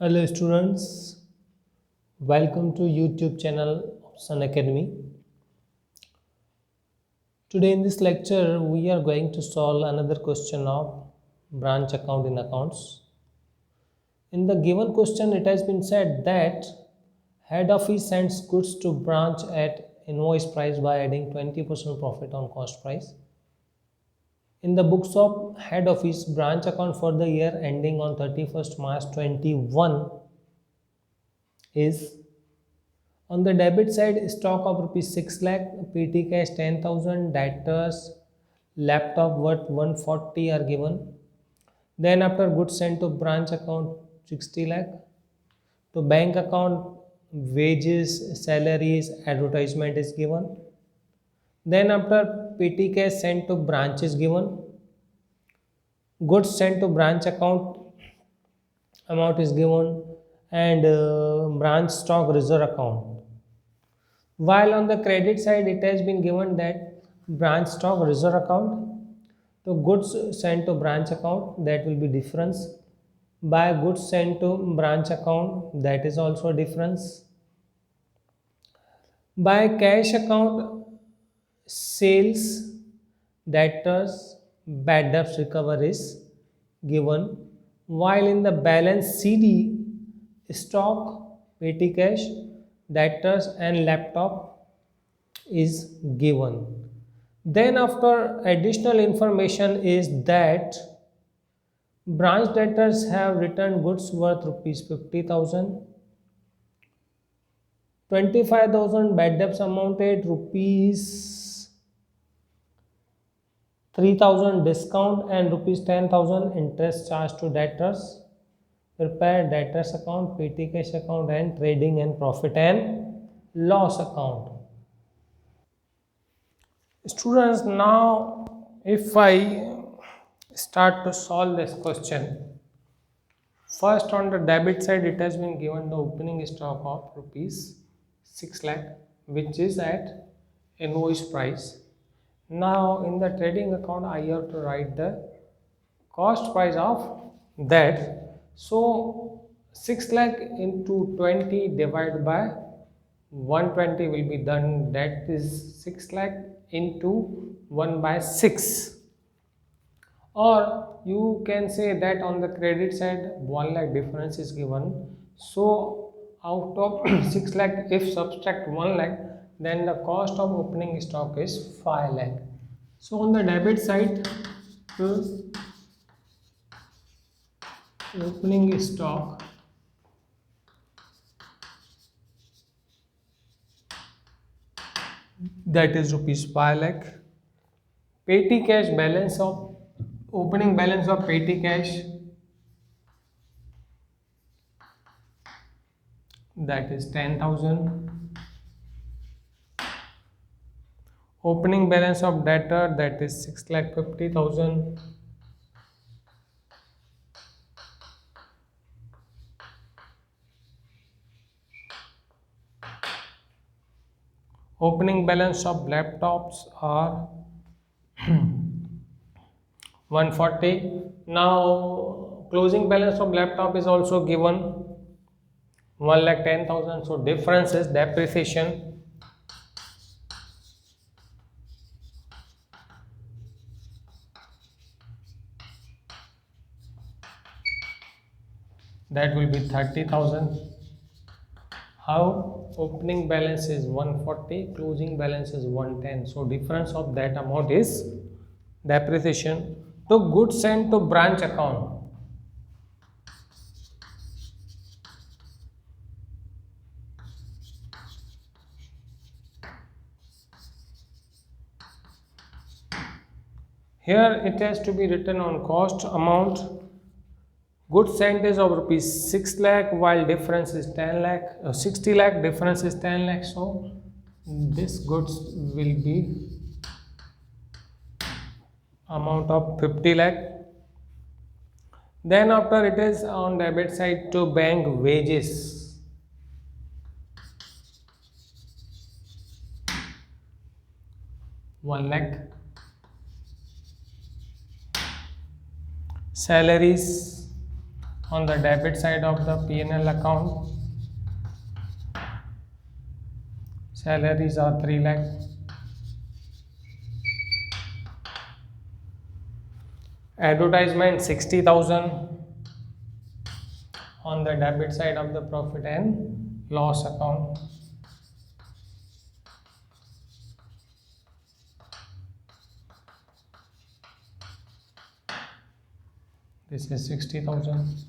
Hello students, welcome to YouTube channel of Sun Academy. Today in this lecture we are going to solve another question of branch account in accounts. In the given question it has been said that head office sends goods to branch at invoice price by adding 20% profit on cost price. In the books of head office, branch account for the year ending on 31st March 21 is: on the debit side, stock of rupees 6 lakh, PT cash 10,000, debtors, laptop worth 140 are given. Then after goods sent to branch account 60 lakh, to bank account wages, salaries, advertisement is given. Then after PT cash sent to branch is given. Goods sent to branch account amount is given, and branch stock reserve account. While on the credit side, it has been given that branch stock reserve account to goods sent to branch account, that will be difference. By goods sent to branch account, that is also difference. By cash account, sales, debtors, bad debts recover is given. While in the balance CD, stock, petty cash, debtors and laptop is given. Then after additional information is that branch debtors have returned goods worth rupees 50,000, 25,000 bad debts amounted rupees 3,000 discount, and rupees 10,000 interest charged to debtors. Prepare debtors account, petty cash account, and trading and profit and loss account. Students, now if I start to solve this question, first on the debit side it has been given the opening stock of rupees 6 lakh, which is at invoice price. Now in the trading account I have to write the cost price of that. So 6 lakh into 20 divided by 120 will be done, that is 6 lakh into 1 by 6. Or you can say that on the credit side 1 lakh difference is given. So out of 6 lakh, if subtract 1 lakh, then the cost of opening stock is 5 lakh. So on the debit side, opening stock that is rupees 5 lakh. Petty cash balance of opening balance of petty cash, that is 10,000. Opening balance of debtor, that is 6,50,000. Opening balance of laptops are 140. Now closing balance of laptop is also given 1,10,000. So difference is depreciation. That will be 30,000. How? Opening balance is 140, closing balance is 110. So difference of that amount is depreciation. To goods sent to branch account, here it has to be written on cost amount. Goods sent is of rupees 6 lakh, while difference is 10 lakh, 60 lakh, difference is 10 lakh. So this goods will be amount of 50 lakh. Then after it is on debit side to bank wages, one lakh. Salaries On the debit side of the P&L account, salaries are 3 lakh. Advertisement 60,000 on the debit side of the profit and loss account. This is 60,000.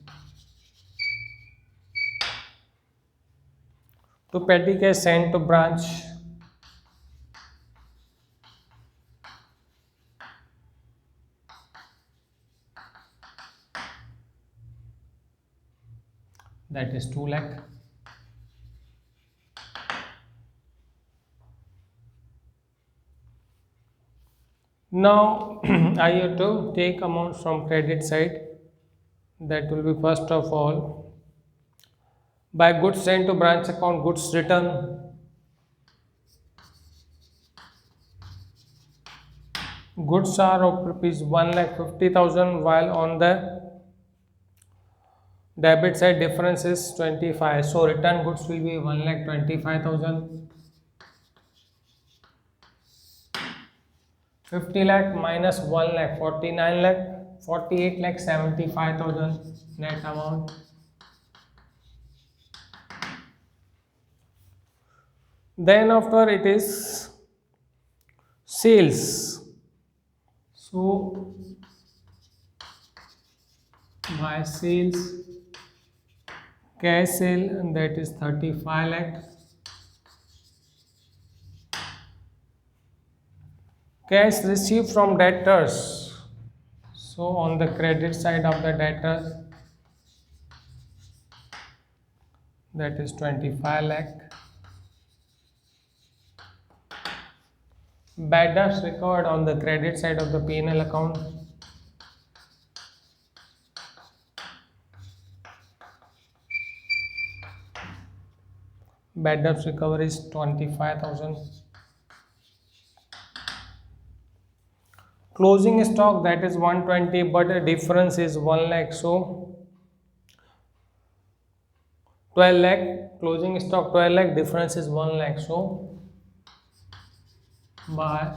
To petty cash sent to branch, that is 2 lakh. Now I have to take amount from credit side. That will be first of all, by goods sent to branch account, goods return. Goods are of rupees 1,50,000, while on the debit side difference is 25. So return goods will be 1,25,000. 50 lakh minus 1 lakh, 49 lakh, 48 lakh 75,000 net amount. Then after it is sales. So by sales, cash sale, and that is 35 lakh. Cash received from debtors. So on the credit side of the debtors, that is 25 lakh. Bad debts recovered on the credit side of the P&L account. Bad debts recovery is 25,000. Closing stock, that is 120, but the difference is 1 lakh. So 12 lakh, closing stock 12 lakh, difference is 1 lakh. So by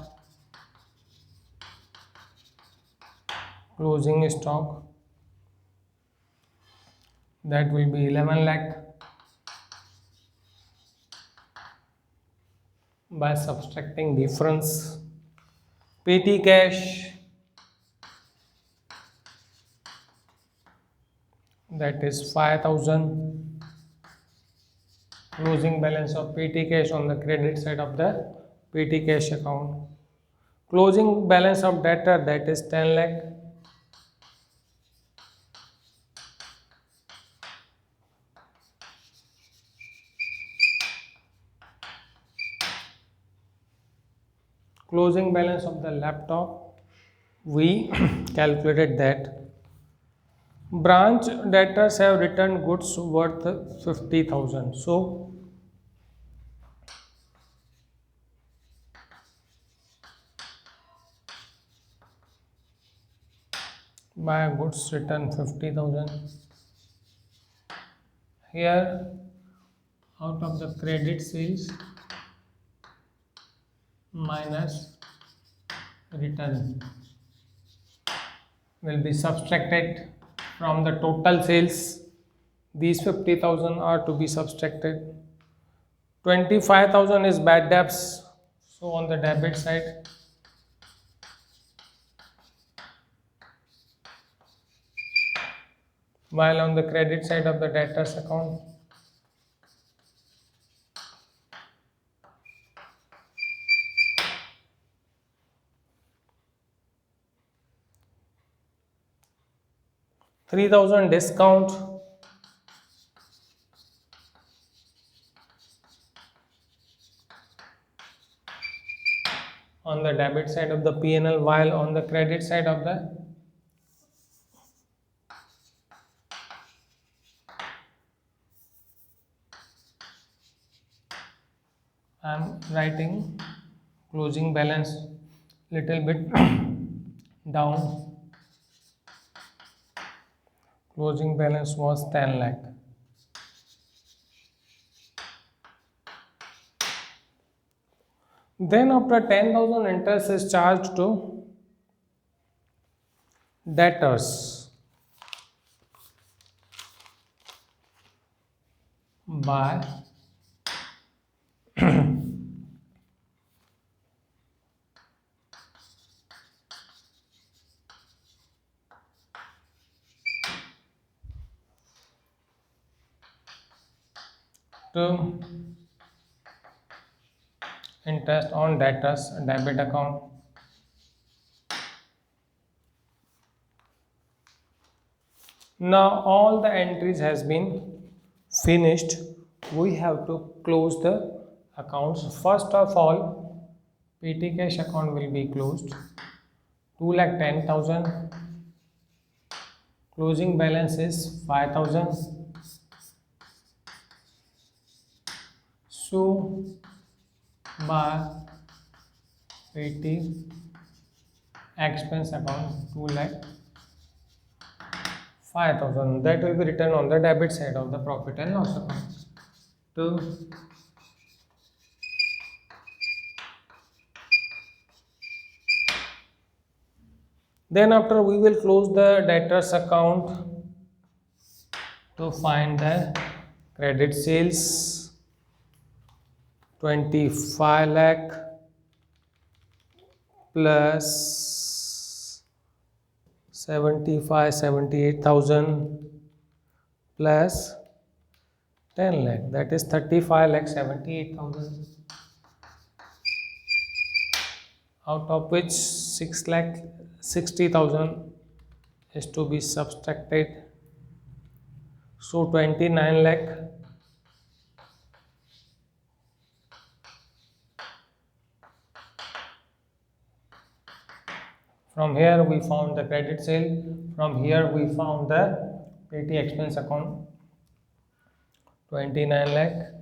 closing stock, that will be 11 lakh. By subtracting difference, petty cash, that is 5,000. Closing balance of petty cash on the credit side of the petty cash account. Closing balance of debtor, that is 10 lakh. Closing balance of the laptop, we calculated that branch debtors have returned goods worth 50,000. So by goods return 50,000. Here out of the credit sales minus return will be subtracted from the total sales. These 50,000 are to be subtracted. 25,000 is bad debts. So on the debit side, while on the credit side of the debtors account, $3,000 discount on the debit side of the P&L, while on the credit side of the I am writing closing balance little bit down. Closing balance was 10 lakh. Then after 10,000 interest is charged to debtors by to interest on debtors debit account. Now all the entries has been finished. We have to close the accounts. First of all, PT cash account will be closed. 2,10,000. Closing balance is 5,000. So by PT expense account 2 lakh 5,000, that will be written on the debit side of the profit and loss account. To then after we will close the debtors account to find the credit sales 25 lakh plus 78,000 plus 10 lakh, that is 35 lakh 78,000, out of which 6 lakh 60,000 is to be subtracted, so 29 lakh. From here we found the credit sale, from here we found the PT expense account 29 lakh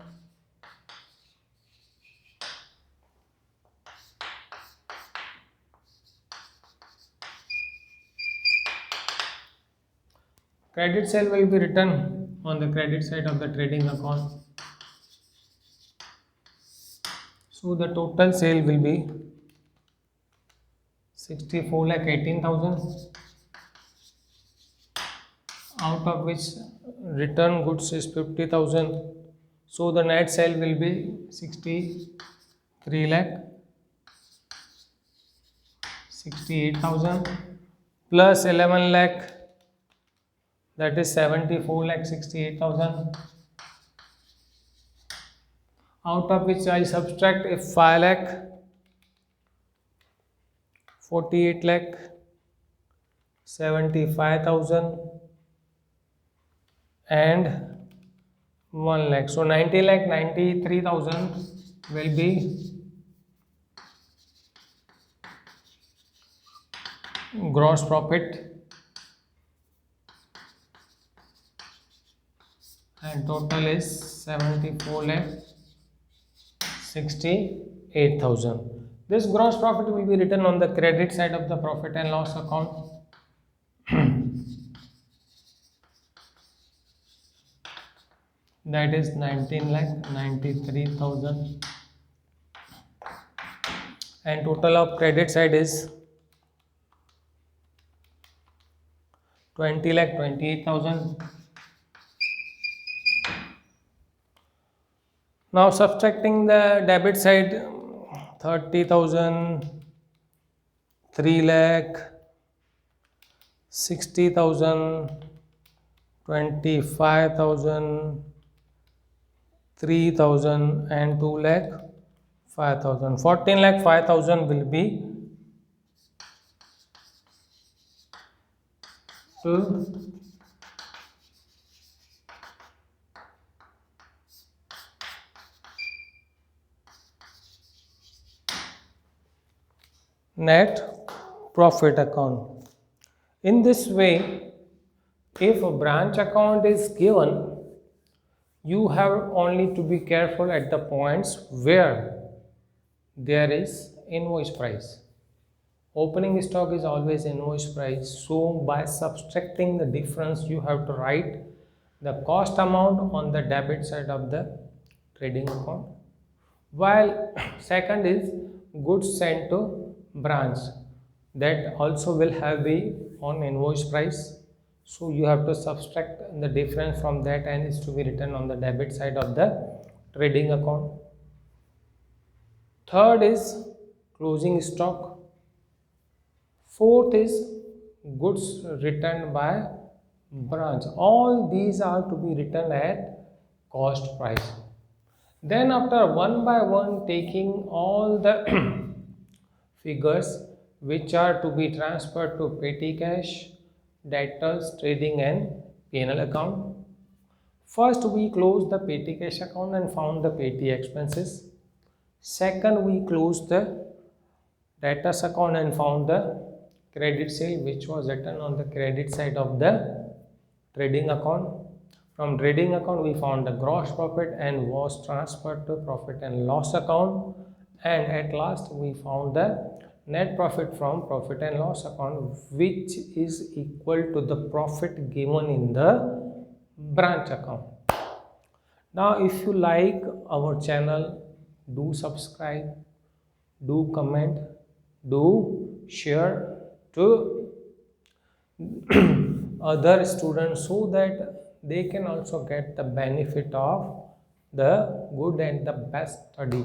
credit sale will be written on the credit side of the trading account. So the total sale will be 64 lakh 18,000, out of which return goods is 50,000. So the net sale will be 63 lakh 68,000 plus 11 lakh, that is 74 lakh 68,000, out of which I subtract 5 lakh 48 lakh 75,000 and 1 lakh, so 90 lakh 93,000 will be gross profit, and total is 74 lakh 68,000. This gross profit will be written on the credit side of the profit and loss account. That is 19 lakh 93,000, and total of credit side is 20 lakh 28,000. Now subtracting the debit side, 30,000, 3 lakh 60,000, 25,000, 3,000 and 2 lakh 5,000. 14 lakh 5,000 will be to net profit account. In this way, if a branch account is given, you have only to be careful at the points where there is invoice price. Opening stock is always invoice price, so by subtracting the difference you have to write the cost amount on the debit side of the trading account, while second is goods sent to branch, that also will have be on invoice price, so you have to subtract the difference from that and is to be written on the debit side of the trading account. Third is closing stock. Fourth is goods returned by branch. All these are to be written at cost price. Then after one by one taking all the figures which are to be transferred to petty cash, debtors, trading and P&L account. First we close the petty cash account and found the petty expenses. Second we closed the debtors account and found the credit sale which was written on the credit side of the trading account. From trading account we found the gross profit and was transferred to profit and loss account, and at last we found the net profit from profit and loss account, which is equal to the profit given in the branch account. Now if you like our channel, do subscribe, do comment, do share to other students so that they can also get the benefit of the good and the best study.